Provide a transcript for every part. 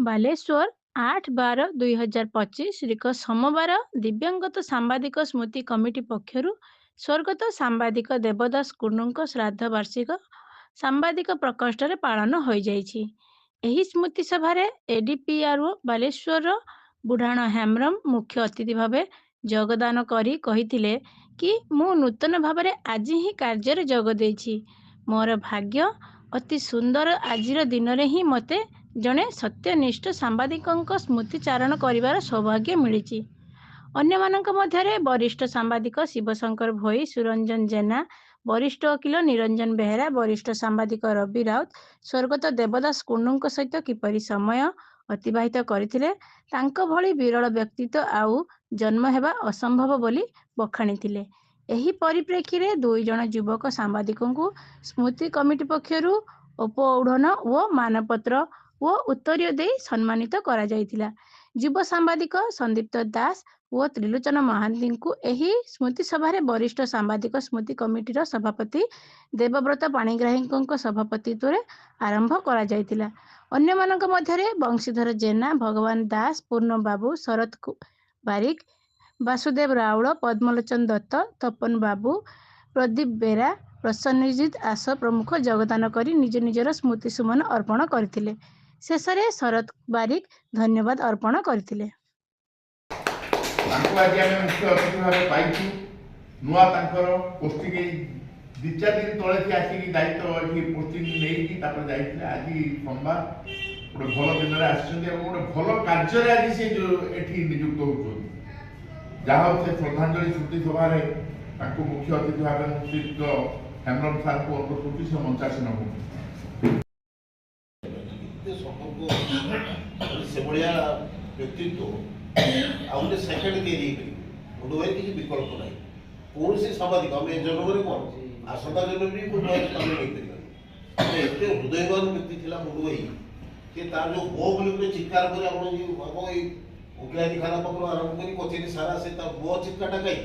Balasore 8-12-2025 Rick ସୋମବାର ଦିବ୍ୟଙ୍ଗତ ସାମ୍ବାଦିକ ସ୍ମୃତି committee ପକ୍ଷରୁ ସ୍ୱର୍ଗତ ସାମ୍ବାଦିକ ଦେବଦାସ କୁଣ୍ଡୁଙ୍କ ଶ୍ରାଦ୍ଧ ବାର୍ଷିକ ସାମ୍ବାଦିକ ପ୍ରକୋଷ୍ଠରେ ପାଳନ ହୋଇଯାଇଛି। ଏହି ସ୍ମୃତି ସଭାରେ ଏଡିପିଆର୍ଓ ବାଲେଶ୍ୱରର ବୁଢାଣ ହେମ୍ରମ ମୁଖ୍ୟ ଅତିଥି ଭାବେ ଯୋଗଦାନ କରି କହିଥିଲେ କି ମୁଁ ନୂତନ ଭାବରେ ଆଜି ହିଁ କାର୍ଯ୍ୟରେ ଯୋଗ ଦେଇଛି। ମୋର ଭାଗ୍ୟ ଅତି ସୁନ୍ଦର ଆଜିର ଦିନରେ ହିଁ ମୋତେ ଜଣେ ସତ୍ୟନିଷ୍ଠ ସାମ୍ବାଦିକଙ୍କ ସ୍ମୃତିଚାରଣ କରିବାର ସୌଭାଗ୍ୟ ମିଳିଛି। ଅନ୍ୟମାନଙ୍କ ମଧ୍ୟରେ ବରିଷ୍ଠ ସାମ୍ବାଦିକ ଶିବଶଙ୍କର ଭୋଇ, ସୁରଞ୍ଜନ ଜେନା, ବରିଷ୍ଠ ଓକିଲ ନିରଞ୍ଜନ ବେହେରା, ବରିଷ୍ଠ ସାମ୍ବାଦିକ ରବି ରାଉତ ସ୍ୱର୍ଗତ ଦେବଦାସ କୁଣ୍ଡୁଙ୍କ ସହିତ କିପରି ସମୟ ଅତିବାହିତ କରିଥିଲେ, ତାଙ୍କ ଭଳି ବିରଳ ବ୍ୟକ୍ତିତ୍ୱ ଆଉ ଜନ୍ମ ହେବା ଅସମ୍ଭବ ବୋଲି ବଖାଣିଥିଲେ। ଏହି ପରିପ୍ରେକ୍ଷୀରେ 2 ଜଣ ଯୁବକ ସାମ୍ବାଦିକଙ୍କୁ ସ୍ମୃତି କମିଟି ପକ୍ଷରୁ ଉପଔଢ଼ନ ଓ ମାନପତ୍ର ଓ ଉତ୍ତରୀୟ ଦେଇ ସମ୍ମାନିତ କରାଯାଇଥିଲା। ଯୁବ ସାମ୍ବାଦିକ ସନ୍ଦୀପ୍ତ ଦାସ ଓ ତ୍ରିଲୋଚନ ମହାନ୍ତିଙ୍କୁ ଏହି ସ୍ମୃତି ସଭାରେ ବରିଷ୍ଠ ସାମ୍ବାଦିକ ସ୍ମୃତି କମିଟିର ସଭାପତି ଦେବବ୍ରତ ପାଣିଗ୍ରାହୀଙ୍କ ସଭାପତିତ୍ୱରେ ଆରମ୍ଭ କରାଯାଇଥିଲା। ଅନ୍ୟମାନଙ୍କ ମଧ୍ୟରେ ବଂଶୀଧର ଜେନା, ଭଗବାନ ଦାସ, ପୂର୍ଣ୍ଣ ବାବୁ, ଶରତ ବାରିକ, ବାସୁଦେବ ରାଉଳ, ପଦ୍ମଲୋଚନ ଦତ୍ତ, ତପନ ବାବୁ, ପ୍ରଦୀପ ବେରା, ପ୍ରସନ୍ନଜିତ ଆସ ପ୍ରମୁଖ ଯୋଗଦାନ କରି ନିଜ ନିଜର ସ୍ମୃତି ସୁମନ ଅର୍ପଣ କରିଥିଲେ। ଶେଷରେ ଶରତ ବାରିକ ଧନ୍ୟବାଦ ଅର୍ପଣ କରିଥିଲେ। ତାଙ୍କୁ ଆଜି ଆମେ ମୁଖ୍ୟ ଅତିଥି ଭାବେ ପାଇଛୁ। ନୂଆ ତାଙ୍କର ପୋଷ୍ଟିଂ 2-4 ଦିନ ତଳେ ସେ ଆସିକି ଦାୟିତ୍ୱ ଏଠି ପୋଷ୍ଟିଂ ନେଇକି ତାପରେ ଯାଇଥିଲେ। ଆଜି ସୋମବାର ଗୋଟେ ଭଲ ଦିନରେ ଆସିଛନ୍ତି ଏବଂ ଗୋଟେ ଭଲ କାର୍ଯ୍ୟରେ ଆଜି ସେ ଏଠି ନିଯୁକ୍ତ ହେଉଛନ୍ତି। ଯାହା ହଉ ସେ ଶ୍ରଦ୍ଧାଞ୍ଜଳି ସ୍ମୃତି ସଭାରେ ତାଙ୍କୁ ମୁଖ୍ୟ ଅତିଥି ଭାବେ ଶ୍ରୀଯୁକ୍ତ ହେମ୍ରମ ସାର୍ଙ୍କୁ ଅନୁରୋଧ କରୁଛି ସେ ମଞ୍ଚାସୀନ ହୁଅନ୍ତୁ। से भाया व्यक्तित्व आउे सेकेंड कैरी मुंडे किसी विकल्प ना कौन से सामाजिक आम जन्म कौन आसंता जन्म भी मुंडे एत हृदयवान व्यक्ति था मुंडे से तार जो बो बोले चित्कार कर वकिलाती खाना पाखर आरंभ कर कचेरी सारा से बो चित्कारटा कहीं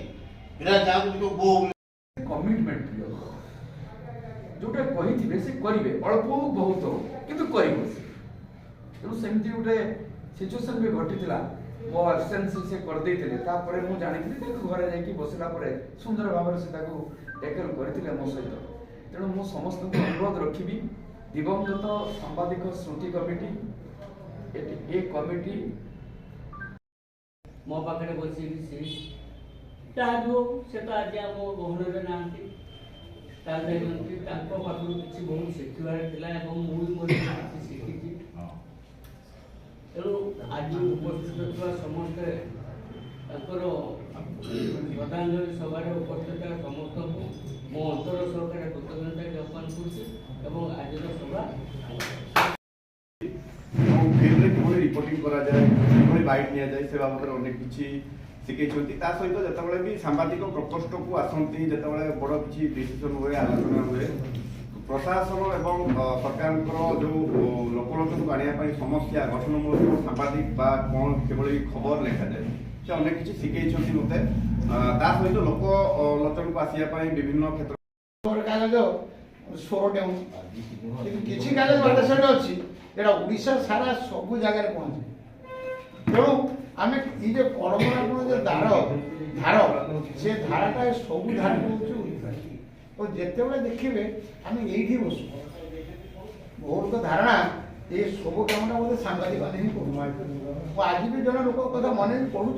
बिना जहाँ बो कमिटमेंट जोटा कही से करेंगे अल्प हो बहुत हो कि तेणु सेमती गोटे सिचुएसन भी घटी मो एब्सेंस से करदे मुझे जानी घरे जाकि बसला सुंदर भाव से टेकल करते मो सहित। तेणु मु समस्त अनुरोध रखी दिवंगत सांबादिक स्मृति कमिटी ए कमिटी मो पाखे बस से तो आज आम गहन ना पाखु किसी बहुत शिखबार मुझे शिखी तेणु आज उपस्थित था समस्ते श्रद्धांजलि सभा उपस्थित समस्त मो अंतर सहकार कृतज्ञता ज्ञापन कर आज सभा रिपोर्टिंग करा जाए बाइट नि जाए से बाबद अनेक किसी शिखई सहित जिते भी सांबादिक प्रकोष्ठ को आसती जिते बड़ किसी डिसीजन हुए आलोचना हुए प्रशासन एवं सरकार जो लोकलोचन को आने समस्या गठनमूलक सांबादिक कौन किभली खबर लिखा जाए से अनेक किसी शिखई मत सहित लोकलोचन को आसपा विभिन्न क्षेत्र किसी कागज बालेश्वर अच्छी ओडिशा सारा सब जगह पहुंचे। तेणु आम ये परंपरा जो धार से धाराटा सब धार तो जिते देखिए आम ये बसु बहुत धारणा ये सब कमटा बोलते सांबादिक आज भी जन लोक कथा मन पड़ू।